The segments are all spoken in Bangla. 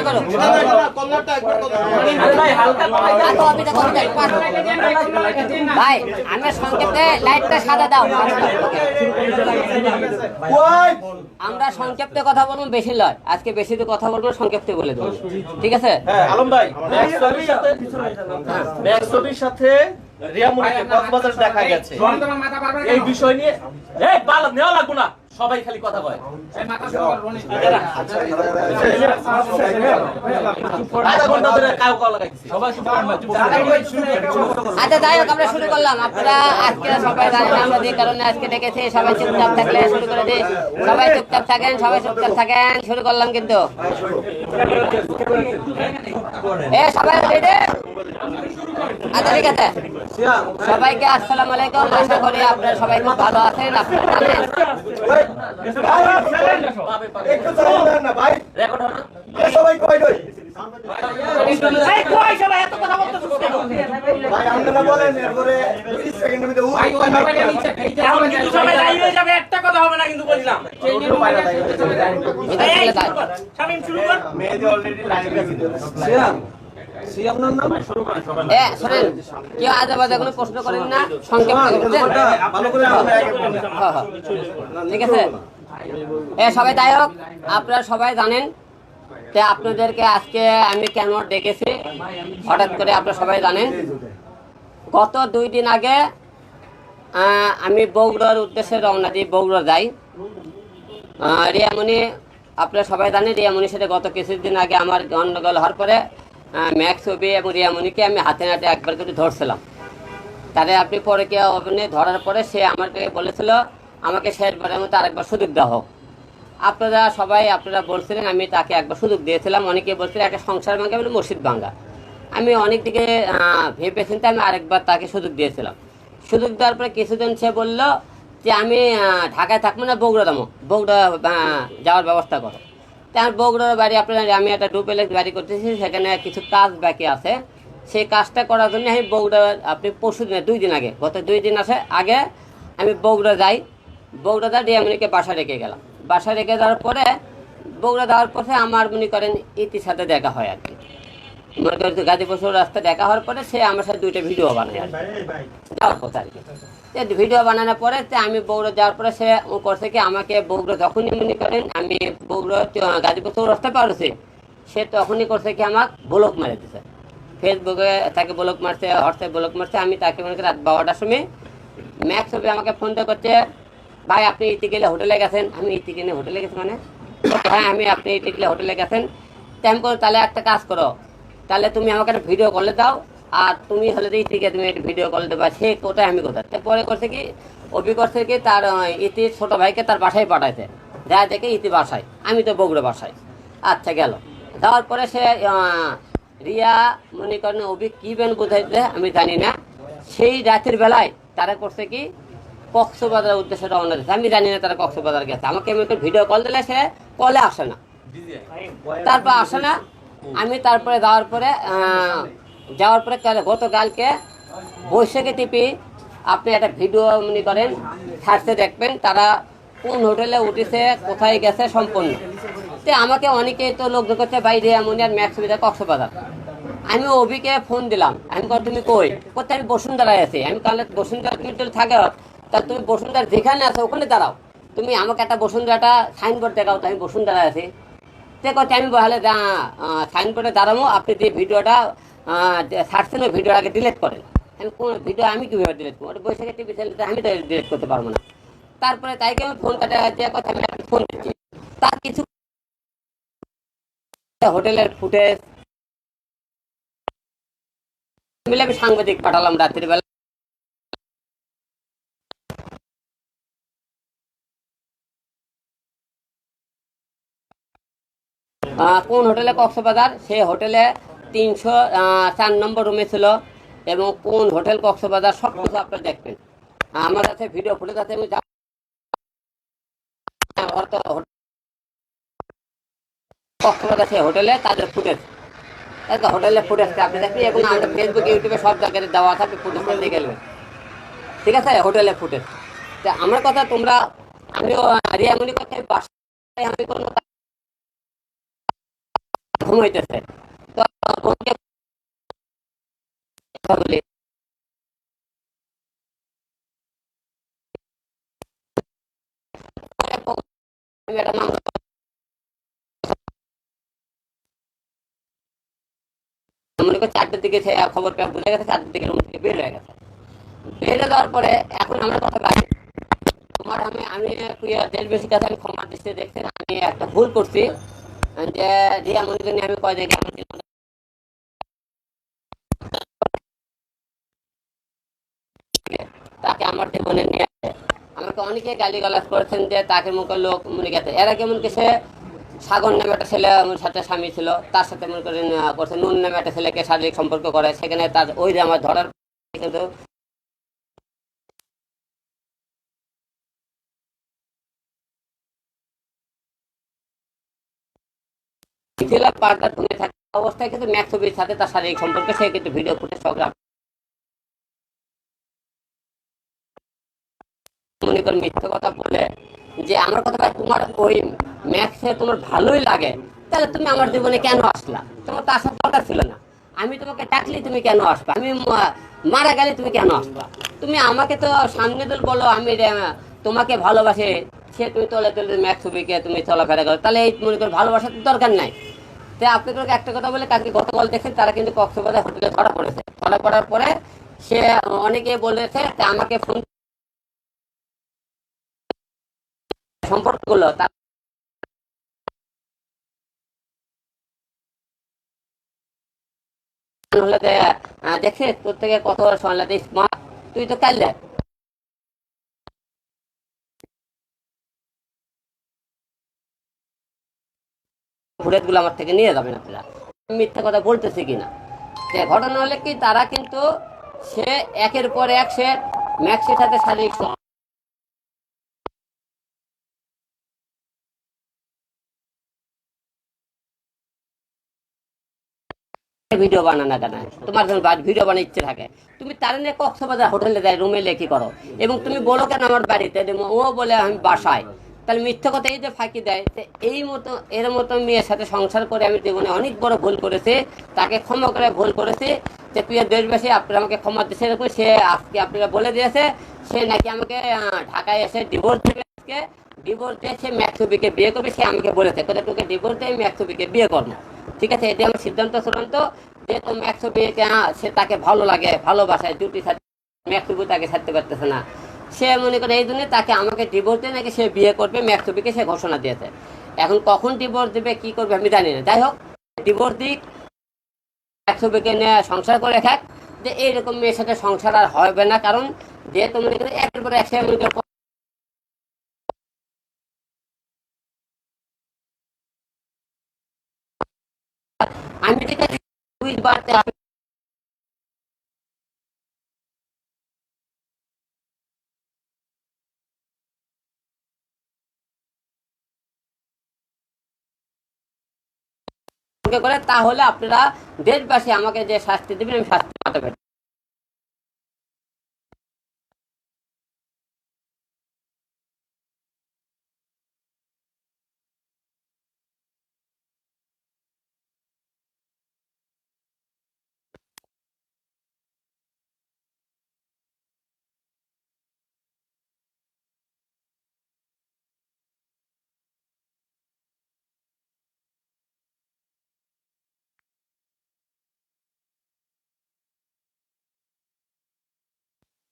করো ভাই, আমরা সংক্ষেপে লাইটটা সাদা দাও। আমরা সংক্ষেপে কথা বলবো, বেশি লয় আজকে, বেশি তো কথা বলবো, সংক্ষেপে বলে দেবো, ঠিক আছে? আলম ভাই, ব্যাকস্টোরির সাথে রিয়ামুনিকে কক্সবাজার দেখা গেছে, এই বিষয় নিয়ে বাল নেওয়া লাগবো না, সবাই খালি কথা কয়। আচ্ছা যাই হোক, আমরা শুরু করলাম। আপনারা আজকে সবাই জানেন আমরা যে কারণে আজকে ডেকেছি, সবাই চুপচাপ থাকলে শুরু করে দিই। সবাই চুপচাপ থাকেন, সবাই চুপচাপ থাকেন। শুরু করলাম কিন্তু সবাই রেডি? আচ্ছা ঠিক আছে, সবাইকে আসসালামু আলাইকুম। আশা করি আপনারা সবাই খুব ভালো আছেন। আপনারা জানেন একটা কথা হবে না কিন্তু বললাম। কেউ আজে বাজে কোনো প্রশ্ন করেন না, সংক্ষেপ ঠিক আছে? সবাই যাই হোক, আপনারা সবাই জানেন যে আপনাদেরকে আজকে আমি কেন ডেকেছি হঠাৎ করে, আপনারা সবাই জানেন। গত 2 দিন আগে আমি বগুড়ার উদ্দেশ্যে রওনা দিই, বগুড়া যাই। রিয়ামণি, আপনারা সবাই জানেন রিয়ামণির সাথে গত কিছুদিন আগে আমার গন্ডগোল হওয়ার পরে ম্যাক্স ছবি এবং রিয়ামণিকে আমি হাতে নাতে একবার করে ধরছিলাম। তারে আপনি পরে কে ধরার পরে সে আমাকে বলেছিল আমাকে শেষবারের মতো আরেকবার সুযোগ দেওয়া হোক। আপনারা সবাই বলছিলেন, আমি তাকে একবার সুযোগ দিয়েছিলাম। অনেকে বলছিলেন একটা সংসার ভাঙ্গা মানে মসজিদ ভাঙ্গা। আমি অনেক দিকে ভেবে চিন্তে আমি আরেকবার তাকে সুযোগ দিয়েছিলাম। সুযোগ দেওয়ার পরে কিছুদিন সে বলল যে আমি ঢাকায় থাকবো না, বগুড়া যাবো, বগুড়া যাওয়ার ব্যবস্থা করো। তার বগুড়ার বাড়ি আমি একটা ডুপ্লেক্স বাড়ি করতেছি, সেখানে কিছু কাজ বাকি আছে। সেই কাজটা করার জন্য আমি বগুড়া পরশু দিনে 2 দিন আগে, গত 2 দিন আগে আমি বগুড়া যাই। বগুড়া যা রিয়ামণিকে বাসা রেখে গেলাম। বাসা রেখে যাওয়ার পরে বগুড়া যাওয়ার পথে আমার মনে করেন ইতির সাথে দেখা হয় আর কি। মনে করেন গাজীপুর রাস্তা দেখা হওয়ার পরে সে আমার সাথে 2টা ভিডিও বানায় আর যাওয়ার কথা আর কি। ভিডিও বানানোর পরে আমি বগুড়া যাওয়ার পরে সে করছে কি, আমাকে বগুড়া যখনই মনে করেন আমি বগুড়া গাজীপুর রাস্তা পারছি, সে তখনই করছে কি আমাকে ব্লক মারে দিচ্ছে। ফেসবুকে তাকে ব্লক মারছে, হোয়াটসঅ্যাপ ব্লক মারছে। আমি তাকে মনে করি রাত 12টার সময় ম্যাক্স হবে আমাকে ফোন করছে, ভাই আপনি ইতি গেলে হোটেলে গেছেন। আমি ইতি গেলে হোটেলে গেছি মানে? হ্যাঁ, আপনি ইতি গেলে হোটেলে গেছেন। তেমন করে তাহলে একটা কাজ করো, তাহলে তুমি আমাকে একটা ভিডিও কলে দাও, আর তুমি হলে ইতি গিয়ে তুমি একটা ভিডিও কল দেবা। সে কোথায় আমি কোথায়। পরে করছে কি, অভি করছে কি তার ইতির ছোটো ভাইকে তার বাসায় পাঠাইছে, যা দেখে ইতি বাসায়, আমি তো বগুড়া বাসায়। আচ্ছা গেল, যাওয়ার পরে সে রিয়া মনে করেন অভি কী বেন বোঝাইছে আমি জানি না, সেই রাতের বেলায় তারা করছে কি কক্সবাজারের উদ্দেশ্যে রওনা দিচ্ছে। আমি জানি না তারা কক্সবাজার গেছে। আমাকে এমনি ভিডিও কল দিলে সে কলে আসে না, তারপর আসে না। আমি তারপরে যাওয়ার পরে গতকালকে বৈশাখী টিপি আপনি একটা ভিডিও মনে করেন ছাড়তে দেখবেন, তারা কোন হোটেলে উঠেছে, কোথায় গেছে সম্পূর্ণ। তো আমাকে অনেকেই তো লোক করছে ভাই রিয়ামণি আর ম্যাক্স সুবিধা কক্সবাজার। আমি অভিকে ফোন দিলাম, আমি তুমি কই? কোথায়? আমি বসুন্ধরায় আছি। আমি তাহলে বসুন্ধরা তুমি থাকে, তা তুমি বসুন্ধরা যেখানে আছো ওখানে দাঁড়াও, তুমি আমাকে একটা বসুন্ধরাটা সাইনবোর্ড দেখাও। তো আমি বসুন্ধরায় আছি। তে কথা আমি বলে সাইনবোর্ডে দাঁড়াবো, আপনি যে ভিডিওটা ছাড়ছেন ওই ভিডিওটাকে ডিলিট করেন। আমি কোন ভিডিও আমি কীভাবে ডিলিট করবো? ওটা বৈশাখী টিভি চ্যানেলটা আমি তো ডিলিট করতে পারবো না। তারপরে তাইকে আমি ফোন কাটা দেওয়ার কথা আমি ফোন দিচ্ছি, তার কিছু হোটেলের ফুটেজ মিলে আমি সাংবাদিক পাঠালাম রাত্রির বেলা। কোন হোটেলে কক্সবাজার, সেই হোটেলে 304 নম্বর রুমে ছিল, এবং কোন হোটেল কক্সবাজার সব কিছু আপনারা দেখবেন। আমার কাছে ভিডিও ফুটেজ আছে। আমি কক্সবাজার সেই হোটেলে তাদের ফুটেজ, হোটেলের ফুটেজটা আপনি দেখবেন, এবং আমাদের ফেসবুক ইউটিউবে সব জায়গায় দেওয়া থাকবে, ফুটেজ দিয়ে গেলেন। ঠিক আছে, হোটেলের ফুটেজ। তা আমার কথা তোমরা, আমিও রিয়ামণি কথা বাসায় আমি কোনো ঘুমাইতেছে, তো বোনকে বলি, আমি একটা মামলা মনে করি 4টার দিকে সে খবর পেয়ে বুঝে গেছে, 4টার দিকে রুম থেকে বের হয়ে গেছে। বের হয়ে যাওয়ার পরে এখন আমরা কথা বাকি তোমার আমি দেশবাসীর কাছে আমি ক্ষমা দৃষ্টি দেখছি, আমি একটা ভুল করছি যে রিয়া মনিকে নিয়ে আমি কয় জায়গায় আমার জীবনে তাকে আমার জীবনে নিয়ে আসে। আমাকে অনেকে গালিগালাজ করেছেন যে তাকে মুখের লোক মনে গেছে। এর আগে এমনকি সে সাগর নামে একটা ছেলে আমার সাথে স্বামী ছিল, তার সাথে মনে করেন করছে নুন নামে একটা ছেলেকে শারীরিক সম্পর্ক করে, সেখানে তার ওই যে আমার ধরার কিন্তু পার্টনার তুমি থাকা অবস্থায় কিন্তু ম্যাক্স ছবির সাথে তার শারীরিক সম্পর্কে সে কিন্তু ভিডিও ফুটেজ সব মনে করেন মিথ্যে কথা বলে যে আমার কথা তোমার ওই ম্যাক্সে তোমার ভালোই লাগে, তাহলে তুমি আমার জীবনে কেন আসলা? তোমার তো আসার দরকার ছিল না। আমি তোমাকে ডাকলি তুমি কেন আসবা? আমি মারা গেলে তুমি কেন আসবা? তুমি আমাকে তো সামনে দিল বলো আমি তোমাকে ভালোবাসে, সে তুমি তলে তলে ম্যাক্স ছবিকে তুমি চলাফেরা করো, তাহলে এই মনে করো ভালোবাসার তো দরকার নাই। তো আপনাদেরকে একটা কথা বলে, কালকে গতকাল দেখেন তারা কিন্তু কক্সবাজার হোটেলে ধরা পড়েছে। ধরা পড়ার পরে সে অনেকে বলেছে আমাকে ফোন সম্পর্কগুলো তার হলে দেখে তোর থেকে কত শুনলে স্মার্ট, তুই তো কাল ফুটেজ গুলো আমার থেকে নিয়ে যাবেন আপনারা, মিথ্যা কথা বলতেছে কিনা। ঘটনা হলে কি তারা কিন্তু সে একের পর এক সে ম্যাক্সের সাথে শারীরিক ভিডিও বানানো কেন? তোমার যখন ভিডিও বানার ইচ্ছে থাকে তুমি তার নিয়ে কক্সবাজার হোটেলে যাই রুমে লেখি করো, এবং তুমি বলো কেন আমার বাড়িতে, ও বলে আমি বাসায়, তাহলে মিথ্যা কথা এই যে ফাঁকি দেয়। এই মতো এর মতো মেয়ের সাথে সংসার করে আমি জীবনে অনেক বড় ভুল করেছি, তাকে ক্ষমা করে ভুল করেছি। যে প্রিয় দেশবাসী আপনারা আমাকে ক্ষমা দিচ্ছে, সে আজকে আপনারা বলে দিয়েছে সে নাকি আমাকে ঢাকায় এসে ডিভোর্স দেবে, আজকে ডিভোর্স দিয়ে সে ম্যাক্সবিকে বিয়ে করবে। সে আমাকে বলেছে তোকে ডিভোর্স দিয়ে ম্যাক্সবিকে বিয়ে করবো, ঠিক আছে, এটি আমার সিদ্ধান্ত চূড়ান্ত। যেহেতু ম্যাক্সবিকে সে তাকে ভালো লাগে, ভালোবাসায় জুটি ম্যাক্সবি তাকে ছাড়তে পারতেছে না, সে মনে করে এই জন্য তাকে আমাকে ডিভোর্স দিয়ে নাকি সে বিয়ে করবে ম্যাক্সবিকে সে ঘোষণা দিয়েছে। এখন কখন ডিভোর্স দিবে কি করবে আমি জানি না, যাই হোক ডিভোর্স দিক, ম্যাক্সবিকে নিয়ে সংসার করে খাক। যে এইরকম মেয়ের সাথে সংসার আর হবে না, কারণ যেহেতু মনে করে একের পর এক আমি যেটা করে, তাহলে আপনারা দেশবাসী আমাকে যে শাস্তি দেবেন আমি শাস্তি পাতে পারি।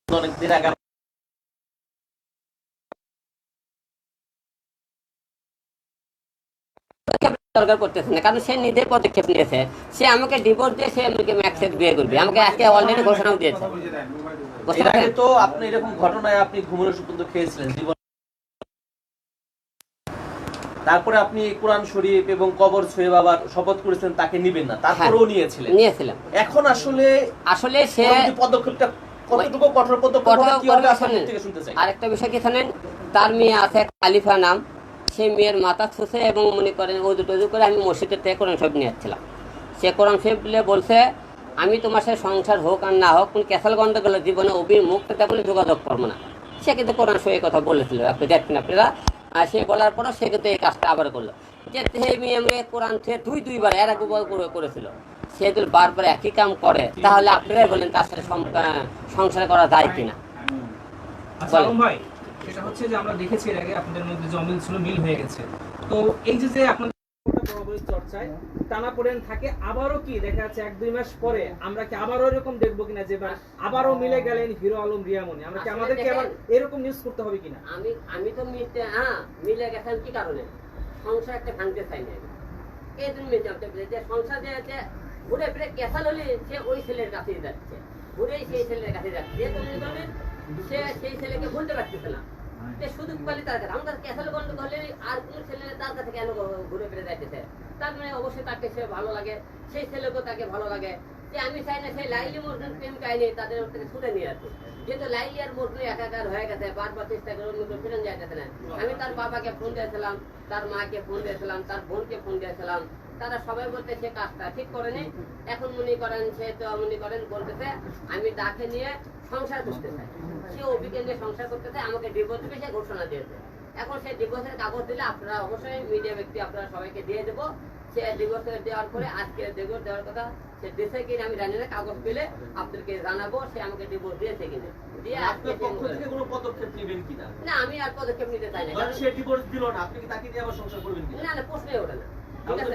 অনেকদিন আগে দরকার করতেছে না, কারণ সে নিজে পদক্ষেপ নিয়েছে, সে আমাকে ডিভোর্স দিয়ে সে আমাকে ম্যাক্সের বিয়ে করবে, আমাকে আজকে অলরেডি ঘোষণাও দিয়েছে। এর আগে তো আপনি এরকম ঘটনায় আপনি ঘুমের ওষুধ পর্যন্ত খেয়েছিলেন জীবন, তারপরে আপনি কোরআন শরীফ এবং কবর ছুঁয়ে বাবার শপথ করেছেন তাকে নিবেন না, তারপরেও নিয়েছিলাম। এখন আসলে সে পদক্ষেপটা কতটুকু কঠোর পদক্ষেপ কি হবে আপনাদের থেকে শুনতে চাই। আরেকটা বিষয় কি জানেন, তার মেয়ে আছে খালিফা নাম, সেই মেয়ের মাথা ছুঁছে এবং মনে করেন ওজু টজু করে আমি মসজিদের থেকে কোরআন শরীফ নিয়ে যাচ্ছিলাম। সে কোরআন শরীফ বলছে আমি তোমার সাথে সংসার হোক আর না হোক, কোন ক্যাসাল গন্ডগোলের জীবনে অভিমুখটা বলে যোগাযোগ করবো না। সে কিন্তু কোরআন শরীফের কথা বলেছিল, আপনি দেখবেন আপনারা। সে বলার পরও সে কিন্তু এই কাজটা আবার করলো। যে সেই মেয়ে মেয়ে কোরআন থেকে দুইবার এর আগে করেছিল, সে যদি বারবার একই কাম করে তাহলে আপনারাই বলেন তার সাথে সংসার করা যায় কিনা। ভাই সেটা হচ্ছে যে আমরা দেখেছি এর আগে আপনাদের মধ্যে যে অমিল ছিল মিল হয়ে গেছে, তো এই যে আপনাদের চর্চায় টানাপোড়েন থাকে, আবারও কি দেখা যাচ্ছে 1-2 মাস পরে আমরা কি আবারও এরকম দেখবো কিনা যে আবারও মিলে গেলেন হিরো আলম রিয়ামনি, আমরা কি আমাদেরকে আবার এরকম নিউজ করতে হবে কিনা? আমি তো মিলে গেছেন কি কারণে, সংসার একটা ভাঙতে চাই না, এই জন্য যে সংসার যে ঘুরে ফিরে ক্যাসাল হলে সে ওই ছেলের কাছে যাচ্ছে, ঘুরেই সেই ছেলের কাছে যাচ্ছে, সে সেই ছেলেকে ভুলতে পারতেছে না, সুযোগ পালি তার কাছে। আমাদের ক্যাসাল গন্ড হলে আর কোন ছেলে তার কাছে কেন ঘুরে ফিরে যাইতেছে, তার মানে অবশ্যই তাকে সে ভালো লাগে, সেই ছেলেকেও তাকে ভালো লাগে। যে আমি চাই না সেই লাইলি মজনুর প্রেম কাহিনী তাদের থেকে ছুটে নিয়ে আসছে, যেহেতু লাইলি আর মজনু একাকার হয়ে গেছে, বারবার চেষ্টা করে অন্য কেউ ফিরে যাইতেছে না। আমি তার বাবাকে ফোন দিয়েছিলাম, তার মাকে ফোন দিয়েছিলাম, তার বোনকে ফোন দিয়েছিলাম, তারা সবাই বলতে সে কাজটা ঠিক করেনি। এখন মনে করেন সে তো মনে করেন বলতেছে আমি তাকে নিয়ে সংসার করতে চাই, সে অভিজ্ঞ নিয়ে সংসার করতে চাই, আমাকে ডিভোর্স দিবে সে ঘোষণা দিয়েছে। এখন সে ডিভোর্সের কাগজ দিলে আপনারা অবশ্যই মিডিয়া ব্যক্তি আপনারা সবাইকে দিয়ে দেবো। সে ডিভোর্স দেওয়ার পরে আজকে ডিভোর্স দেওয়ার কথা সে দিয়েছে কিনা আমি জানি না, কাগজ পেলে আপনাদেরকে জানাবো সে আমাকে ডিভোর্স দিয়েছে কিনা। দিয়ে আজকে পক্ষ থেকে কোনো পদক্ষেপ নেবেন কিনা? না, আমি আর পদক্ষেপ নিতে চাই না, কারণ সে ডিভোর্স দিল না, আপনি কি তাকে দিয়ে আবার সংসার করবেন কিনা? না, প্রশ্নই ওঠে না।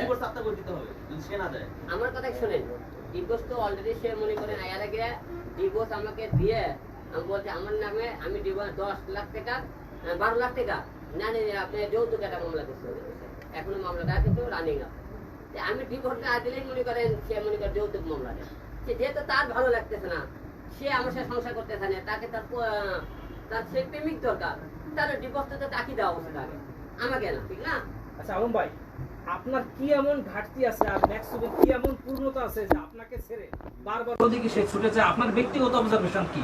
ডিভোর্স আপনাকে দিতে হবে যদি সে না দেয়। আমার কথা শুনেন, ডিভোর্স তো অলরেডি সে মনে করেন আয়ার আগে ডিভোর্স আমাকে দিয়ে আমি বলছি আমার নামে আমি ডিভোর্স 10 লাখ টাকা 12 লাখ টাকা না নিয়ে আপনি যৌতুক একটা মামলা করতে হবে, এখনো মামলাটা কিন্তু রানিং আছে। আমি ডিভোর্স না দিলেই মনে করেন সে মনে করেন যৌতুক মামলা দেয়, সে যেহেতু তার ভালো লাগতেছে না, সে আমার সাথে সংসার করতেছে না, তাকে তার সে প্রেমিক দরকার, তাহলে ডিভোর্সটা তো তাকে দেওয়া উচিত আগে, আমাকে না, ঠিক না? আচ্ছা আলম ভাই, আপনার কি এমন ঘাটতি আছে আর ম্যাক্সুবে কি এমন পূর্ণতা আছে যে আপনাকে ছেড়ে বারবার ওদিকে সে ছুটে যায়? আপনার ব্যক্তিগত অবজারভেশন কি?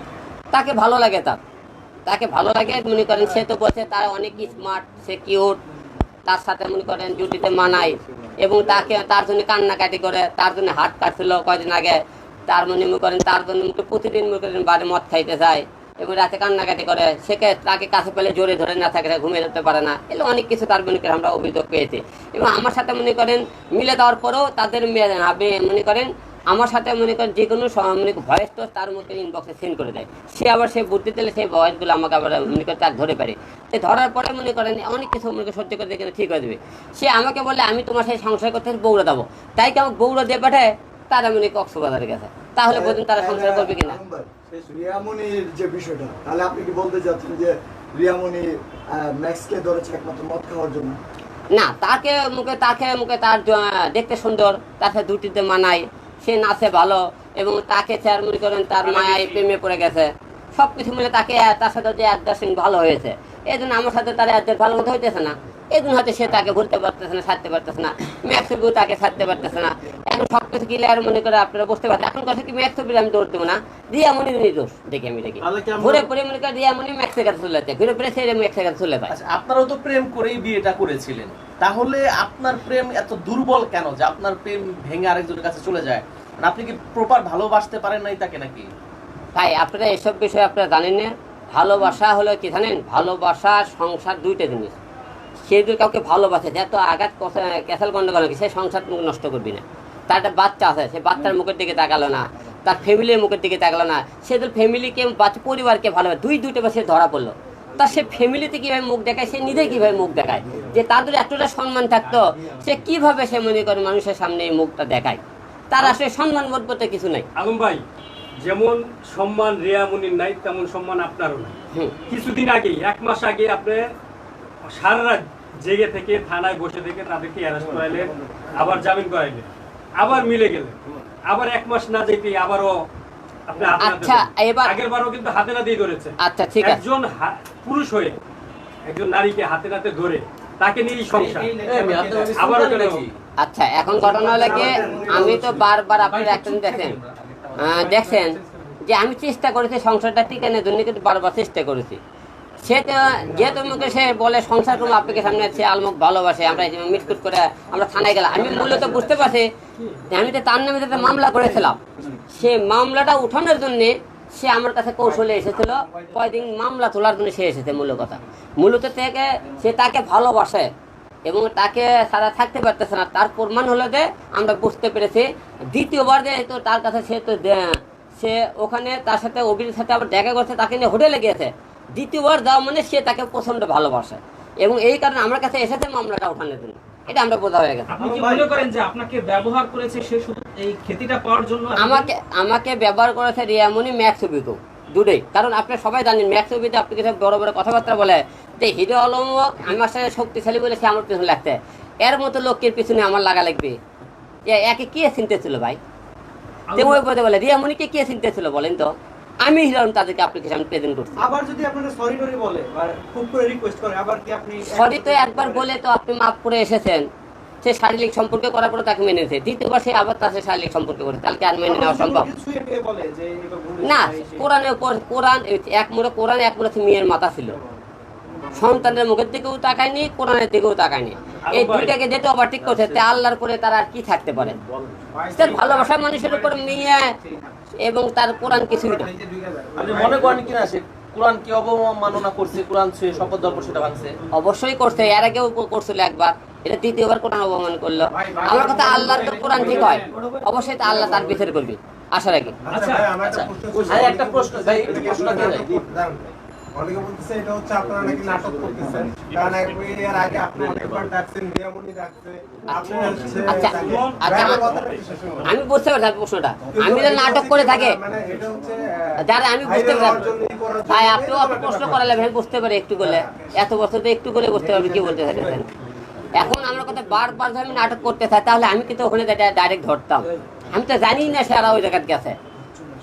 তাকে ভালো লাগে, তাকে ভালো লাগে মনে করেন, সে তো বলছে তার অনেক স্মার্ট, সে কিউট, তার সাথে মনে করেন জুটিতে মানায়, এবং তাকে তার জন্য কান্নাকাটি করে, তার জন্য হাট কাটছিল কয়দিন আগে, তার মনে করেন তার জন্য প্রতিদিন মনে করেন বাড়ি মদ খাইতে যায় এবং রাতে কান্নাকাটি করে, সেকে তাকে কাছে পেলে জোরে ধরে না থাকে, ঘুমিয়ে যেতে পারে না, এগুলো অনেক কিছু তার মনে করেন আমরা অভিযোগ পেয়েছি। এবং আমার সাথে মনে করেন মিলে দেওয়ার পরেও তাদের মনে করেন আমার সাথে মনে করেন যে কোনো ভয়েস তো তার মধ্যে ইনবক্সে সেন্ড করে দেয়, সে আবার সে বুদ্ধি দিলে সেই ভয়েসগুলো আমাকে আবার মনে করেন তার ধরে পারে, ধরার পরে মনে করেন অনেক কিছু মনে সহ্য করে দেখে ঠিক হয়ে দেবে। সে আমাকে বলে আমি তোমার সাথে সংসার করতে বৌড়া দেবো, তাই কি আমাকে বৌড়া দিয়ে পাঠায় তারা মনে কক্সবাজারে গেছে, তাহলে বলুন তারা সংসার করবে কিনা? রিয়ামনির যে বিষয়টা, তাহলে আপনি কি বলতে চাচ্ছেন যে রিয়ামনি ম্যাক্সকে ধরেছে একমাত্র মদ খাওয়ার জন্য? না, তাকে মুখে তার দেখতে সুন্দর, তাকে দুটিতে মানায়, সে নাচে ভালো, এবং তাকে স্যার মনে করেন তার মায়ায় প্রেমে পড়ে গেছে, সব কিছু মিলে তাকে তার সাথে যে অ্যাডজাস্টিং ভালো হয়েছে, এই জন্য আমার সাথে তার অ্যাডজাস্ট ভালো মতো হইতেছে না, এই জন্য হয়তো সে তাকে ভুলতে পারতেছে না, ছাড়তে পারতেছে না, ম্যাক্সিবু তাকে ছাড়তে পারতেছে না। এখন সব কিছু ক্লিয়ার মনে করে আপনারা বুঝতে পারছেন। এখন কথা কি ম্যাক্সিবির আমি দৌড় দেবো না, রিয়ামনির নির্দোষ দেখি আমি দেখি, ঘুরে পরে মনে করে রিয়ামনি ম্যাক্সের কাছে চলে যায়, ঘুরে পরে সে ম্যাক্সের কাছে চলে যায়। আপনারাও তো প্রেম করেই বিয়েটা করেছিলেন, তাহলে আপনার প্রেম এত দুর্বল কেন যে আপনার প্রেম ভেঙে আরেকজনের কাছে চলে যায়? আপনি কি প্রপার ভালোবাসতে পারেন নাই তাকে নাকি? ভাই আপনারা এসব বিষয়ে আপনারা জানেন না, ভালোবাসা হলো কি জানেন, ভালোবাসা সংসার দুইটা জিনিস। সে যদি কাউকে ভালোবাসে, এত আঘাত ক্যাসাল গন্ডগোল সে সংসার নষ্ট করবি না। তার একটা বাচ্চা আছে, সে বাচ্চার মুখের দিকে তাকালো না, তার ফ্যামিলির মুখের দিকে তাকালো না, সে তো ফ্যামিলিকে বাচ্চা পরিবারকে ভালোবাসে, দুইটা সে ধরা পড়লো, তার সে ফ্যামিলিতে কীভাবে মুখ দেখায়, সে নিজে কীভাবে মুখ দেখায়, যে তার যদি এতটা সম্মান থাকতো সে কীভাবে সে মনে করে মানুষের সামনে এই মুখটা দেখায়, তার আসলে সম্মান বোধ বলতে কিছু নাই। আলম ভাই, যেমন সম্মান রিয়ামনির নাই তেমন সম্মান আপনারও নাই। কিছুদিন আগে 1 মাস আগে আপনি সারা রাত জেগে থেকে থানায় বসে থেকে তাদেরকে অ্যারেস্ট করাইলেন, আবার জামিন করাইলেন, আবার মিলে গেলেন, আবার 1 মাস না যেতে আবারও আপনি আচ্ছা এবার আগের বারও কিন্তু হাতে নাতেই ধরেছে। আচ্ছা ঠিক আছে, একজন পুরুষ হয়ে একজন নারীকে হাতে নাতে ধরে তাকে নিয়ে সংসার আবারও কেন? আচ্ছা এখন ঘটনা হলো কি, আমি তো বারবার আপনারা একটা দেখছেন যে আমি চেষ্টা করেছি সংসারটা টিকানোর জন্য, কিন্তু বারবার চেষ্টা করেছি। সে তো যেহেতু আমাকে সে বলে সংসার করবো আপনাকে সামনে, সে আলমুক ভালোবাসে, আমরা মিটকুট করে আমরা থানায় গেলাম, আমি মূলত বুঝতে পারছি যে আমি তো তার নামে একটা মামলা করেছিলাম, সে মামলাটা উঠানোর জন্যে সে আমার কাছে কৌশলে এসেছিল, কয়দিন মামলা তোলার জন্য সে এসেছে। মূলত থেকে সে তাকে ভালোবাসে, এবং তাকে সারা থাকতে পারতেছে না, তার প্রমাণ হলো যে আমরা বুঝতে পেরেছি দ্বিতীয়বার যে তো তার কাছে সে ওখানে তার সাথে অভির সাথে আবার দেখা করছে, তাকে নিয়ে হোটেলে গিয়েছে। দ্বিতীয়বার যাওয়া মানে সে তাকে প্রচন্ড ভালোবাসে এবং এই কারণে আমার কাছে এসেছে মামলাটা ওঠানোর জন্য। এটা আমরা বোঝা হয়ে গেছে। আপনি কি মনে করেন যে আপনাকে ব্যবহার করেছে সে শুধু এই খ্যাতিটা পাওয়ার জন্য? আমাকে ব্যবহার করেছে রিয়ামণি ম্যাক্স ছবিকেও, দুটোই। কারণ আপনি সবাই জানেন ম্যাক্স ছবিতে আপনি কিছু বড় বড় কথাবার্তা বলে যে হিরো আলম আমার সাথে শক্তিশালী বলে সে আমার পিছনে লাগছে, এর মতো লোকের পিছনে আমার লাগা লাগবে? একে কে চিনতে ছিল ভাই? তেমন বলে রিয়ামণিকে কে চিনতে ছিল বলেন তো? আমি হিরো আলম তাদেরকে আপনাকে সামনে প্রেজেন্ট করছি। আবার যদি আপনাকে সরি করে বলে বা খুব করে রিকোয়েস্ট করে, আবার কি আপনি সরি তো একবার বলে তো আপনি মাফ করে এসেছেন, সে শারীরিক সম্পর্ক করার পরে তাকে মেনে নিয়েছে, দ্বিতীয়বার সে আবার তার সাথে শারীরিক সম্পর্ক করে, তাহলে কি আর মেনে নেওয়া সম্ভব না? কোরআনের উপর কোরআন এক মুড়ে কোরআন, এক মুড়ে মেয়ের মাথা ছিল, সন্তানের মুখের দিকেও তাকায়নি, কোরআনের দিকেও তাকায়নি। এই দুইটাকে যেটা ওভারটেক করছে তে আল্লাহর পরে তার আর কি থাকতে পারে? তার ভালোবাসা মানুষের উপর মেয়ে এবং তার কোরআন কিছুই না। আপনি মনে করেন কিনা সে কোরআন কি অবমাননা করছে, কোরআন ছুঁয়ে শপথ দেওয়ার পর সেটা ভাঙছে? অবশ্যই করছে, এর আগেও করছিল একবার, এটা দ্বিতীয়বার কোরআন অবমান করলো। আমার কথা আল্লাহর তো কোরআন ঠিক হয়, অবশ্যই তো আল্লাহ তার বিচার করবে আশা রাখি। আচ্ছা একটা প্রশ্ন ভাই, একটু প্রশ্ন দিয়ে যাই। অনেকে বলতেছে এটা হচ্ছে আপনারা নাকি নাটক করতেছেন, কারণ এর আগে আপনি অনেকবার ডাকছেন, রিয়ামণি ডাকছে, আপনি হচ্ছে আচ্ছা আমি বুঝতে পারছি প্রশ্নটা। আমি তো নাটক করে থাকে মানে এটা হচ্ছে যারা আমি বুঝতে পারছি ভাই, আপনিও আপনার প্রশ্ন করালে আমি বুঝতে পারি একটু করলে, এত বছর তো একটু করে বুঝতে পারবে কি বলতে থাকেন। এখন আমার কথা বারবার আমি নাটক করতে চাই, তাহলে আমি কিন্তু ওখানে ডাইরেক্ট ধরতাম। আমি তো জানি না সারা ওই জায়গার গেছে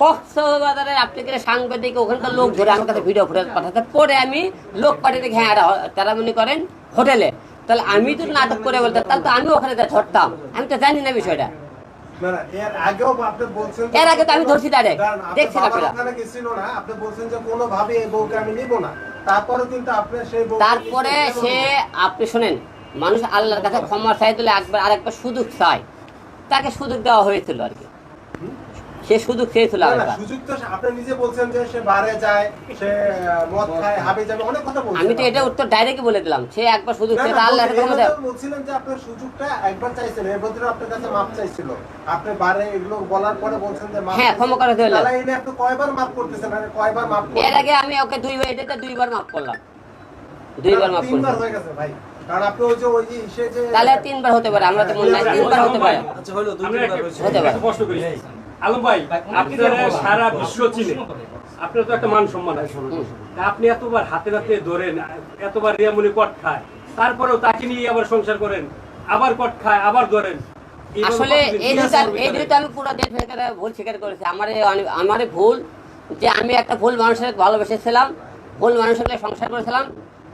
কক্সবাজারের আপনি সাংবাদিক ওখানকার লোক ধরে আমার কাছে ভিডিও ফুটেজ পাঠাতে, পরে আমি লোক পাঠিয়ে দেখি হ্যাঁ তারা মনে করেন হোটেলে, তাহলে আমি তো নাটক করে বলতাম, তাহলে তো আমি ওখানে ধরতাম। আমি তো জানি না বিষয়টা, এর আগেও আপনি বলছেন, এর আগে তো আমি ধরছি ডাইরেক্ট, দেখছি আপনারা। ওখানে গেছিল না, আপনি বলছেন যে কোনোভাবে এই বউকে আমি নিব না, তারপরে কিন্তু আপনি সেই বউ, তারপরে সে আপনি শোনেন, মানুষ আল্লাহর কাছে ক্ষমা চাই দিলে একবার আরেকবার সুযোগ চায়, তাকে সুযোগ দেওয়া হয়েছিল আর কি, সে সুযোগ চেয়েছিল। সুযোগ তো আপনি নিজে বলছেন যে সে বারে যায়, সে মদ খায়, হাবে যাবে, অনেক কথা বলছেন। আমি তো এটা উত্তর ডাইরেক্ট বলে দিলাম, সে একবার সুযোগ চেয়েছে, আল্লাহর ক্ষমা দেয়। বলছিলেন যে আপনার সুযোগটা একবার চাইছেন, এর বদলে আপনার কাছে মাপ চাইছিল, আপনি বারে এগুলো বলার পরে বলছেন যে মাপ, হ্যাঁ ক্ষমা করে দিলেন। তাহলে এনে আপনি কয়বার মাপ করতেছেন, আর কয়বার মাপ করতেছেন? এর আগে আমি ওকে দুইবার মাফ করলাম, দুইবার মাফ করলাম, তিনবার হয়ে গেছে ভাই, কারণ আপনি ওই যে তাহলে তিনবার হতে পারে, আমরা তো মনে নাই তিনবার হতে পারে, আচ্ছা হলো হতে পারে। প্রশ্ন করি আলম ভাই, আপনারা সারা বিশ্ব চিনে, আপনার তো একটা মান সম্মান আছে, আপনি এতবার হাতে হাতে ধরেন, এতবার রিয়ামণি কট খায়, তারপরেও তাকে নিয়ে আবার সংসার করেন, আবার কট খায়, আবার ধরেন। আসলে এই দুটো আমি পুরো দেশ ভুল স্বীকার করেছি। আমার ভুল যে আমি একটা ভুল মানুষের ভালোবেসেছিলাম, ভুল মানুষের সংসার করেছিলাম,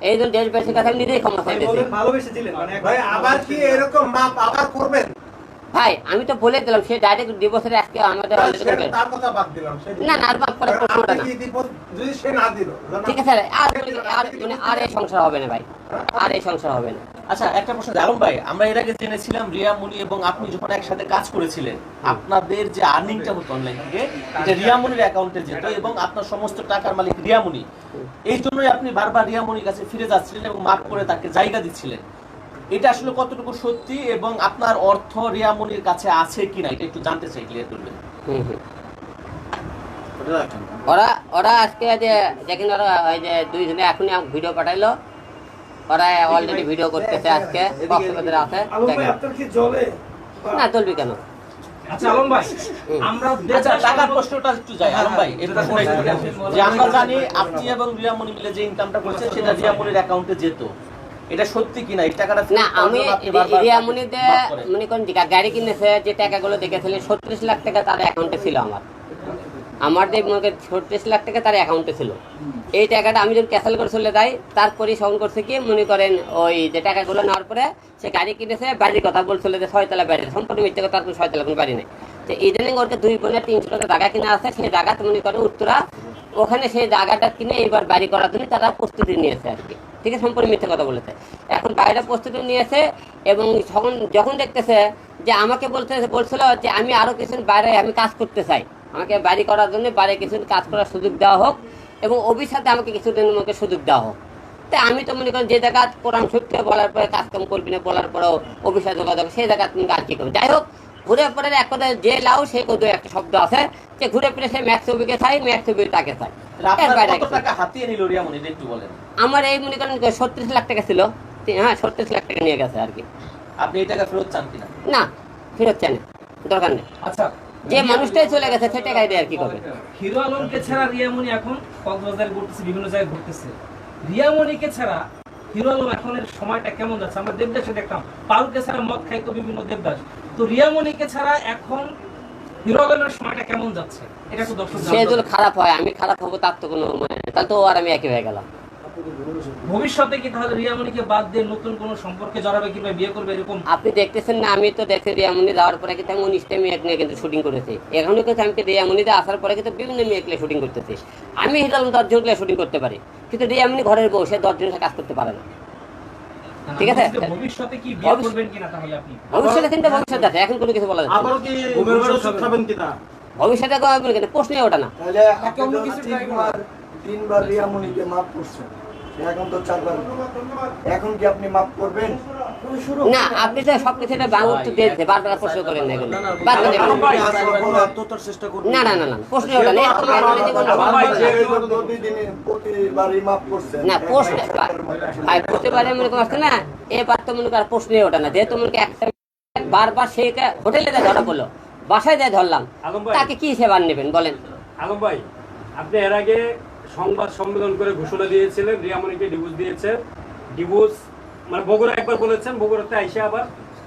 এই জন্য দেশবাসীর কাছে আমি নিজেই ক্ষমা চাইতেছি। ভালোবেসেছিলেন মানে ভাই আবার কি এরকম মাপ আবার করবেন? ভাই আমি তো বলে দিলাম, সে ডাইরেক্ট ডিভোর্সের আজকে আমাদের তার কথা বাদ দিলাম, না না আর মাফ করে প্রশ্নটা না, যদি সে না দিল, ঠিক আছে আর এই সংসার হবে না ভাই, আর এই সংসার হবে না। আচ্ছা একটা প্রশ্ন আলম ভাই, আমরা এর আগে জেনেছিলাম রিয়ামণি এবং আপনি যখন একসাথে কাজ করেছিলেন, আপনাদের যে আর্নিংটা হতো অনলাইন থেকে, এটা রিয়ামণির অ্যাকাউন্টে যেত এবং আপনার সমস্ত টাকার মালিক রিয়ামণি। এই জন্যই আপনি বারবার রিয়ামণির কাছে ফিরে যাচ্ছিলেন এবং মাফ করে তাকে জায়গা দিচ্ছিলেন। এটা আসলে কতটুকু সত্যি এবং আপনার অর্থ রিয়ামণির কাছে আছে কিনা এটা একটু জানতে চাই, ক্লিয়ার করবেন। ওরা আজকে যে দেখেন, ওরা ওই যে দুইজনে এখনই ভিডিও পাঠাইলো, ওরা অলরেডি ভিডিও করতেছে, আজকে কক্সবাজারে আছে। না চলবি কেন? আচ্ছা আলম ভাই, আমরা আচ্ছা টাকার প্রশ্নটা একটু যাই আলম ভাই, এই প্রশ্নটা একটু যে আমরা জানি আপনি এবং রিয়ামণি মিলে যে ইনকামটা করছেন সেটা রিয়ামণির অ্যাকাউন্টে যেত, এটা সত্যি কিনা? এই টাকাটা না, আমি রিয়ামণিতে মনে করেন গাড়ি কিনেছে, যে টাকাগুলো দেখেছিলেন 36 লাখ টাকা তার অ্যাকাউন্টে ছিল, আমার যে 36 লাখ টাকা তার অ্যাকাউন্টে ছিল। এই টাকাটা আমি যখন ক্যান্সেল করে চলে যাই, তারপরে সঙ্গে করছে কি মনে করেন ওই যে টাকাগুলো নেওয়ার পরে সে গাড়ি কিনেছে, বাড়ির কথা বলছিল যে 6 তলা বাড়ি, সম্পূর্ণ মিথ্যে কথা, 6 তলা কোনো বাড়ি নেই। তো ইদানিং ওরকে 2 বোনে 300 টাকা জায়গা কিনে আছে, সেই জায়গাতে মনে করেন উত্তরা, ওখানে সেই জায়গাটা কিনে এবার বাড়ি করার জন্য তারা প্রস্তুতি নিয়েছে আর কি, ঠিক আছে, সম্পূর্ণ মিথ্যে কথা বলেছে। এখন বাইরে প্রস্তুতি নিয়েছে এবং যখন দেখতেছে যে আমাকে বলছিল যে আমি আরো কিছু বাইরে আমি কাজ করতে চাই, আমাকে বাড়ি করার জন্য বাইরে কিছু কাজ করার সুযোগ দেওয়া হোক এবং অভির সাথে আমাকে কিছুদিনের মধ্যে সুযোগ দেওয়া হোক। তাই আমি তো মনে করেন যে জায়গা কোরআন সত্য বলার পরে কাজকাম করবি না বলার পরেও অফিসে যোগাযোগ সেই জায়গা তুমি আর কি করবে। যাই হোক, ঘুরে পরে এক কথায় যে লাউ সে কত একটা শব্দ আছে যে ঘুরে ফিরে সে ম্যাক্স ছবিকে চাই, ম্যাক্স ছবি তাকে চাই। আমার এই মনে করেন 36 লাখ টাকা ছিল, হ্যাঁ 36 লাখ টাকা নিয়ে গেছে আর কি। আপনি এই টাকা ফেরত চান কিনা? না, ফেরত চাই না, দরকার নেই। আচ্ছা, যে মানুষটাই চলে গেছে সে টাকাই দিয়ে আর কি করবে। হিরো আলমকে ছাড়া রিয়ামণি এখন কক্সবাজার ঘুরতেছে, বিভিন্ন জায়গায় ঘুরতেছে। রিয়ামণিকে ছাড়া হিরো আলম এখন সময়টা কেমন যাচ্ছে? আমরা দেবদাসে দেখতাম পারুকে ছাড়া মদ খাইতো বিভিন্ন দেবদাস, তো রিয়ামণিকে ছাড়া এখন হিরো আলমের সময়টা কেমন যাচ্ছে এটা তো দর্শক সে যদি খারাপ হয় আমি খারাপ হবো তার তো কোনো তাহলে তো আর আমি একই হয়ে গেলাম। ভবিষ্যতে কি তাহলে রিয়ামণিকে বাদ দিয়ে নতুন কোনো সম্পর্কে জড়াবে কিংবা বিয়ে করবে এরকম? আপনি দেখতেছেন না, আমি তো দেখছি রিয়ামণি যাওয়ার পরে কিন্তু আমি 19টা মেয়ে নিয়ে কিন্তু শুটিং করেছি। এখনো কিন্তু আমি রিয়ামণিতে আসার পরে কিন্তু বিভিন্ন মেয়েগুলো শুটিং করতেছি। আমি হিরো আলম 10 জনগুলো শুটিং করতে পারি, কিন্তু রিয়ামণি ঘরের বউ, সে 10 জনের কাজ করতে পারে না। ঠিক আছে, ভবিষ্যতে কি বিয়ে করবেন কিনা তাহলে আপনি? ভবিষ্যতে চিন্তা ভবিষ্যৎ আছে, এখন কোনো কিছু বলা যাচ্ছে না। আবারও কি ঘুমের বারো ওষুধ খাবেন কিনা? ভবিষ্যতে প্রশ্নই ওঠা না। তাহলে আপনি তো 3বার রিয়ামণিকে মাফ করছেন, এখন তো 4বার, এখন কি আপনি মাফ করবেন? না, আপনি তো সবকিছু বাংলা উত্তর দিয়েছে, বারবার প্রশ্ন করেন না এগুলো। বাদ দেন এগুলো। না না না না, প্রশ্নই ওঠা না। এরকম এখানে যে কোনো- প্রতিবারই মাফ করছেন, না প্রশ্ন ভাই প্রতিবারে মনে করছে না, এবার তো মনে কর প্রশ্নই ওঠে না। যেহেতু মনে করি একটা বারবার সে হোটেলে যায় ধরা পড়লো, বাসায় যায় ধরলাম, আলম ভাই, তাকে কি সেবার নেবেন বলেন? আলম ভাই, আপনি এর আগে সংবাদ সম্মেলন করে ঘোষণা দিয়েছিলেন রিয়ামণিকে ডিভোর্স দিয়েছেন। ডিভোর্স মানে বগুড়া একবার বলেছেন, বগুড়াতে আইসে আবার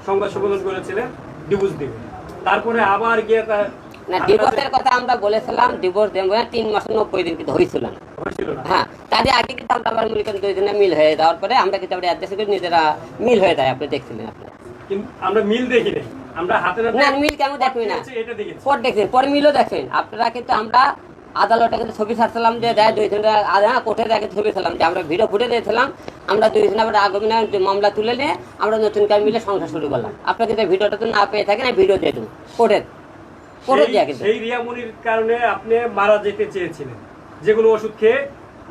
সংবাদ সম্মেলন করেছিলেন ডিভোর্স দিবেন, তারপরে আবার গিয়ে তার না, ডিভোর্সের কথা আমরা বলেছিলাম, ডিভোর্স দেবো 3 মাস 90 দিন কিন্তু হয়েছিল না। হয়েছিল না। হ্যাঁ, তাদের আগে কিন্তু আমরা আবার মনে করেন 2 দিনে মিল হয়ে যাওয়ার পরে আমরা কিন্তু আবার অ্যাডজাস্ট করে নিজেরা মিল হয়ে যায়। আপনি দেখছিলেন, আপনি কিন্তু আমরা মিল দেখি নাই, আমরা হাতে হাতে না মিল কেন দেখবেন না, এটা দেখেছি। পর দেখছেন, পরে মিলও দেখছেন আপনারা। কিন্তু আমরা আদালতে কিন্তু ছবি ছাড়ছিলাম যে দেয় 2 জনের কোর্টের আগে ছবি ছাড়লাম যে আমরা ভিডিও ফুটে দিয়েছিলাম, আমরা 2 জন আবার আগামী মামলা তুলে নিয়ে আমরা নতুন করে মিলে সংসার শুরু করলাম। আপনারা কিন্তু ভিডিওটা তো না পেয়ে থাকেন, ভিডিও দিয়ে দেবো কোর্টের দেওয়া কিন্তু। সেই রিয়ামণির কারণে আপনি মারা যেতে চেয়েছিলেন, যেগুলো ওষুধ খেয়ে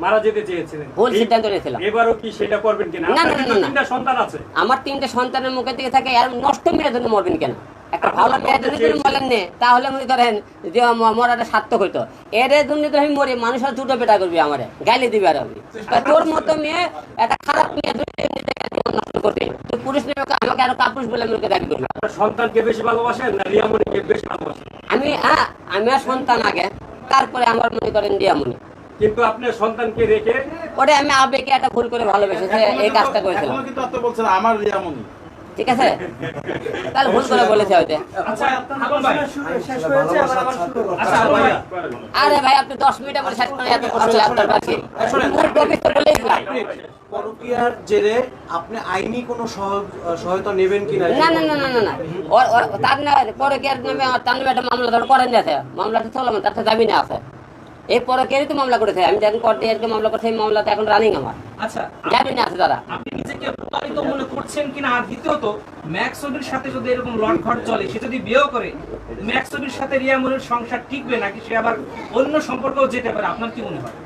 মারা যেতে চেয়েছিলেন, ভুল সিদ্ধান্ত নিয়েছিলাম। এবারও কি সেটা করবেন কিনা? না, আপনার না, কিন্তু না, না। 3টা সন্তান আছে। আমার 3টে সন্তানের মুখের দিকে থাকে, আর নষ্ট মেয়ের জন্য মরবেন কেন? একটা ভালো মেয়ের জন্য যদি বলেন নে, তাহলে মনে করেন যে মরাটা সার্থক হইতো। এর জন্য তো আমি মরি, মানুষের দুটো বেটা করবি, আমারে গালি দিবি। আর আমি তোর মতো মেয়ে, একটা খারাপ মেয়ে নষ্ট করবে, তুই পুরুষ মেয়ে আমাকে আরো কাপুরুষ বলে আমাকে দাবি করবি। আপনার সন্তানকে বেশি ভালোবাসেন না রিয়ামণিকে বেশি ভালোবাসেন? আমি আর সন্তান আগে, তারপরে আমার মনে করেন রিয়ামণি। কিন্তু আপনি সন্তানকে রেখে ওরে আমি আবেগে একটা ভুল করে ভালোবেসেছে, এই কাজটা করেছিলাম। এখনো কিন্তু আপনি বলছেন আমার রিয়ামণি। ঠিক আছে, তাহলে ভুল করে বলেছে হয়তো। আচ্ছা আলম ভাই, শেষ হয়েছে আবার আবার শুরু করতে আচ্ছা আলম ভাই, আরে ভাই আপনি 10 মিনিটে বলে শেষ করে এত প্রশ্ন আপনার কাছে মূল টপিক তো বলেই দিলাম। পরকীয়ার জেরে আপনি আইনি কোনো সহায়তা নেবেন কিনা? না না না না না না, তার না পরে কে নামে তার নামে একটা মামলা ধর করেন যাচ্ছে, মামলাটা চলমান, তার তো জামিনে আছে। এই পরে কে তো মামলা করেছে, আমি যখন কোর্টে এরকম মামলা করছি, এই মামলাটা এখন রানিং আমার আচ্ছা জামিনে আছে তারা। আপনি নিজেকে প্রতারিত মনে করছেন কিনা? আর দ্বিতীয়ত ম্যাক্সবির সাথে যদি এরকম লটঘট চলে, সে যদি বিয়েও করে, ম্যাক্সবির সাথে রিয়ামণির সংসার টিকবে নাকি সে আবার অন্য সম্পর্কেও যেতে পারে? আপনার কি মনে হয়?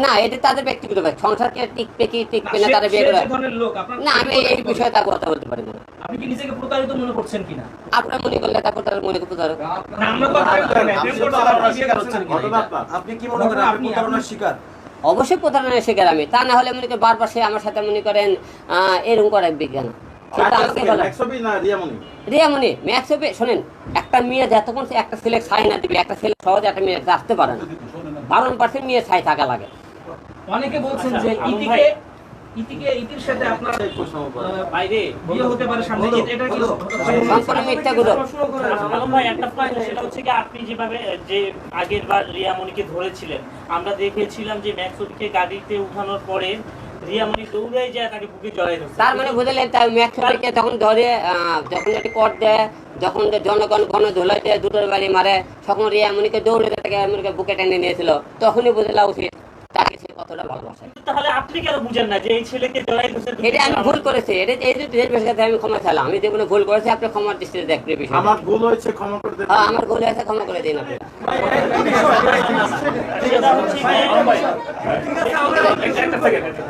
না, এটা তাদের ব্যক্তিগত ব্যাপার, সংসারকে টিকবে কি টিকবে না সে- তারা বিয়ে সে করে। যে ধরনের লোক, আপনার না, আমি এই বিষয়ে তা কথা বলতে পারি না। আপনি কি নিজেকে প্রতারিত মনে করছেন কিনা? আপনার মনে করলে তারপর তার মনে করতে পারো। না, আমরা তো প্রেম করি না, প্রেম করতে আবার বিয়ে করছেন কিনা? ঘটনা আপনার। আপনি কি মনে করেন আপনি প্রতারণার শিকার? অবশ্যই প্রতারণার শিকার আমি, তা না হলে মনে করেন বারবার সে আমার সাথে মনে করেন এরকম করে বিজ্ঞান। কিন্তু আমাকে বলে একশোবি না রিয়ামণি? রিয়ামণি ম্যাক্স হবে, শোনেন, একটা মেয়ে যতক্ষণ সে একটা ছেলে ছাই না দিবে, একটা ছেলে সহজে একটা মেয়ে আসতে পারে না। 12% মেয়ে ছাই থাকা লাগে। অনেকে বলছেন যে ইতির সাথে আপনার বাইরে বিয়ে হতে পারে সামনে, এটা কি সম্পূর্ণ মিথ্যা গুজব। আলম ভাই একটা প্রশ্ন, সেটা হচ্ছে কি আপনি যেভাবে যে আগের বার রিয়ামণিকে ধরেছিলেন, আমরা দেখেছিলাম যে ম্যাক্সুদকে গাড়িতে উঠানোর পরে রিয়ামণি দৌড়াই যায় তাকে বুকে জড়াই ধরছে। তার মানে বুঝলেন, তাই ম্যাক্সকে তখন ধরে যখন একটি কর দেয়, যখন জনগণ ঘন ধুলাই দেয়, দুটোর বাড়ি মারে, তখন রিয়ামণিকে দৌড়ে তাকে বুকে টেনে নিয়েছিল, তখনই বুঝলা উচিত তাকে সে কত কতটা ভালোবাসে। তাহলে আপনি কেন বুঝেন না যে এই ছেলেকে জড়াই ধরছেন? এটা আমি ভুল করেছি, এটা এই যে দেশ বেশি আমি ক্ষমা চাইলাম, আমি যে কোনো ভুল করেছি আপনি ক্ষমার দৃষ্টিতে দেখবেন বিষয়। আমার ভুল হয়েছে, ক্ষমা করে দেন। হ্যাঁ আমার ভুল হয়েছে, ক্ষমা করে দিন আপনি। সেটা হচ্ছে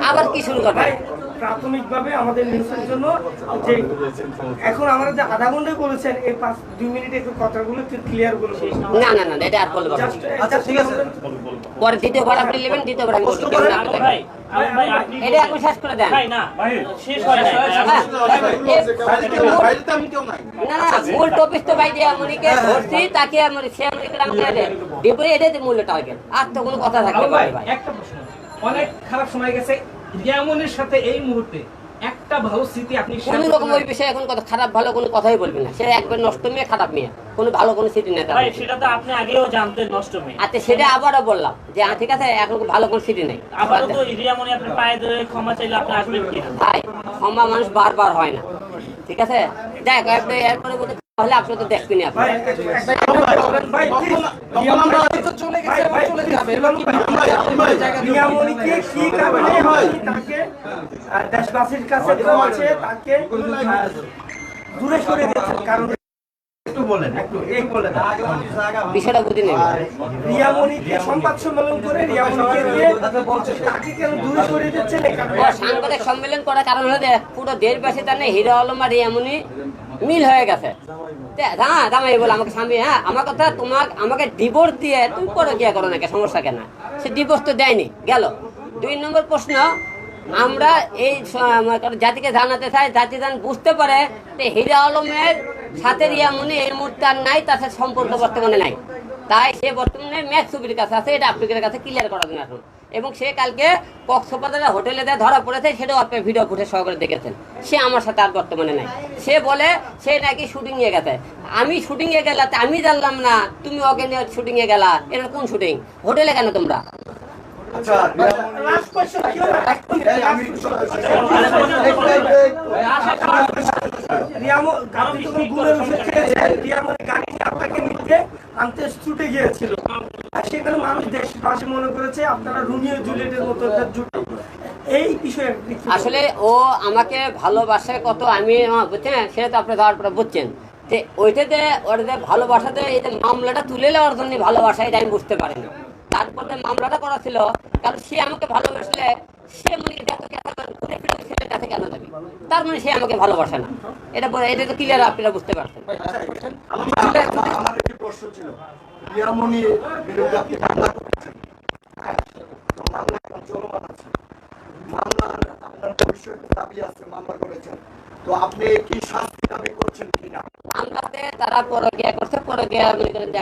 আবার কি শুরু করবেন? প্রাথমিকভাবে আমাদের নিউজের জন্য যে এখন আমরা যে আধা ঘন্টায় বলেছেন এই 2 মিনিটে একটু কথাগুলো একটু ক্লিয়ার বলে না না না এটা আর বলবো না। আচ্ছা ঠিক আছে, পরে দ্বিতীয়বার আপনি নেবেন, দ্বিতীয়বার আমি বলবো। ভাই ভাই আপনি এটা এখন শেষ করে দেন। ভাই না শেষ হয় না। বাইরে তো আমি কেউ নাই। না না মূল টপিক তো ভাই রিয়ামণিকে ধরছি, তাকে আমি সে আমাকে আমাকে ডিপরে এটাই তো মূল টার্গেট, আর তো কোনো কথা থাকবে ভাই ভাই। একটা প্রশ্ন, অনেক খারাপ সময় গেছে, রিয়ামনির সাথে এই মুহূর্তে একটা ভালো স্মৃতি আপনি share কোনো করতে রকম ওই বিষয়ে এখন কথা খারাপ ভালো কোনো কথাই বলবি না, সে একবার নষ্ট মেয়ে, খারাপ মেয়ে, কোনো ভালো কোনো স্মৃতি নেই তার। ভাই সেটা তো আপনি আগেও জানতেন নষ্ট মেয়ে। আচ্ছা সেটা আবারও বললাম যে ঠিক আছে এখন ভালো কোনো স্মৃতি নেই। আবারও তো রিয়ামনি আপনি পায়ে ধরে ক্ষমা চাইলে আপনি আসবেন কি না? ভাই ক্ষমা মানুষ বারবার হয় না, ঠিক আছে দেখ আপনি এরপরে বলতে তাহলে আপনি তো দেখবেন আপনি। রিয়ামণিকে কি কারণে তাকে দেশবাসীর কাছে আছে তাকে দূরে সরে দিয়েছেন, কারণ একটু বলেন, একটু এই বলেন বিষয়টা বুঝি নেই। রিয়ামণিকে সংবাদ সম্মেলন করে রিয়ামণিকে দিয়ে তাকে কেন দূরে সরিয়ে দিচ্ছেন? সাংবাদিক সম্মেলন করার কারণ হলো যে পুরো দেশবাসী জানে হিরো আলম আর রিয়ামণি মিল হয়ে গেছে। জামাই বলে আমাকে স্বামী, হ্যাঁ আমার কথা, তোমার আমাকে ডিভোর্স দিয়ে তুমি পরে গিয়া করো নাকি, সমস্যা কেন? সে ডিভোর্স তো দেয়নি, গেল। 2 নম্বর প্রশ্ন, আমরা এই জাতিকে জানাতে চাই, জাতি যেন বুঝতে পারে যে হিরো আলমের সাথে রিয়ামণি এই মুহূর্তে আর নাই, তার সাথে সম্পর্ক বর্তমানে নাই, তাই সে বর্তমানে ম্যাক্স ছবির কাছে আছে, এটা আপনাদের কাছে ক্লিয়ার করার জন্য এখন। এবং সে কালকে কক্সবাজারের হোটেলে দেয় ধরা পড়েছে, সেটাও আপনি ভিডিও ফুটে সহকারে দেখেছেন। সে আমার সাথে আর বর্তমানে নাই, সে বলে সে নাকি শুটিং এ গেছে। আমি শুটিং এ গেলা আমি জানলাম না, তুমি ওকে নিয়ে শুটিং এ গেলা, এটা কোন শুটিং? হোটেলে কেন তোমরা? আচ্ছা আনতে ছুটে গিয়েছিল, আর সেখানে মানুষ দেশবাসী মনে করেছে আপনারা রোমিও জুলিয়েটের মতো জুটে। এই বিষয়ে আসলে ও আমাকে ভালোবাসে কত আমি বুঝছেন, সেটা তো আপনি যাওয়ার পরে বুঝছেন যে ওইটাতে ওর যে ভালোবাসাতে এই যে মামলাটা তুলে নেওয়ার জন্য ভালোবাসা, এটা আমি বুঝতে পারিনি। তারপরে মামলাটা করা ছিল, কারণ সে আমাকে ভালোবাসলে সে মানে ছেলের কাছে কেন যাবে, তার মানে সে আমাকে ভালোবাসে না। এটা তো ক্লিয়ার, আপনারা বুঝতে পারছেন। আমার একটি প্রশ্ন ছিল, রিয়ামণির বিরুদ্ধে আপনি মামলা করেছেন, মামলা এখন চলমান আছে, মামলার আপনার ভবিষ্যতে দাবি আছে, মামলা করেছেন, তো আপনি কি শাস্তি দাবি করছেন কিনা? মামলাতে তারা পরকিয়া করছে, পরকিয়া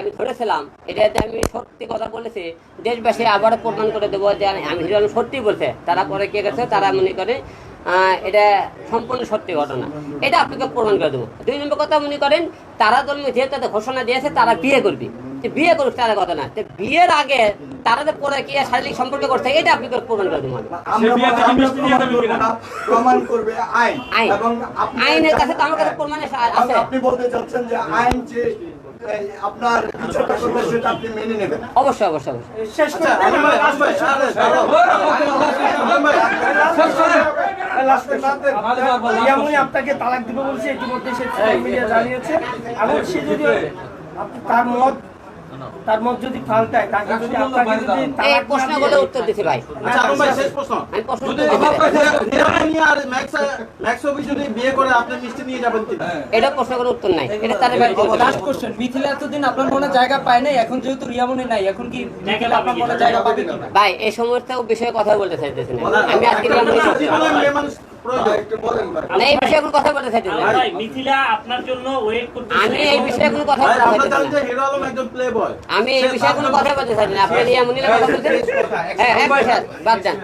আমি ধরেছিলাম, এটাতে আমি সত্যি কথা বলেছি, দেশবাসী আবারও প্রমাণ করে দেবো যে আমি হিরো আলম সত্যি বলছে, তারা পরকিয়া করছে, তারা মনে করে এটা সম্পূর্ণ সত্যি ঘটনা, এটা আপনাকে প্রমাণ করে দেবো। 2 নম্বর কথা মনে করেন, তারা জন্ম যেহেতু ঘোষণা দিয়েছে তারা বিয়ে করবি, বিয়ে করুক তারা কথা না, বিয়ের আগে তারা যে পরকিয়া শারীরিক সম্পর্ক করছে, এটা আপনাকে প্রমাণ করে দেবো। প্রমাণ করবে আইন, এবং আইনের কাছে তো আমার কাছে প্রমাণ আছে। আপনি বলতে চাচ্ছেন যে আইন যে আপনার বিচারটা করবে সেটা আপনি মেনে নেবেন? অবশ্যই অবশ্যই অবশ্যই। রিয়ামণি আপনাকে তালাক দিবে বলছে, ইতিমধ্যে সে মিডিয়া জানিয়েছে, এবং সে যদি তার মত যদি পাল্টায়, তাকে যদি আপনাকে যদি এই প্রশ্নগুলো উত্তর দিতে ভাই। আচ্ছা আলম ভাই, শেষ প্রশ্ন, আমি প্রশ্ন যদি রিয়ামণি আর ম্যাক্স অফিস যদি বিয়ে করে আপনি মিষ্টি নিয়ে যাবেন কি? এটা প্রশ্নগুলো উত্তর নাই, এটা তার লাস্ট কোশ্চেন, মিথিলা এতদিন আপনার মনে জায়গা পায় নাই, এখন যেহেতু রিয়ামণি নাই, এখন কি মিথিলা আপনার মনে জায়গা পাবে কি? ভাই এই সমস্ত বিষয়ে কথা বলতে চাইতেছি না আমি, আজকে না এই বিষয়ে কোনো কথা বলতে চাইতেছি না ভাই। মিথিলা আপনার জন্য ওয়েট করতেছে, আমি এই বিষয়ে কোনো কথা বলতে চাইতেছি না। হিরো আলম একজন প্লে বয়, আমি এই বিষয়ে কোনো কথা বলতে চাইতেছি না। আপনি রিয়ামণির কথা বলছেন, হ্যাঁ বাদ দেন।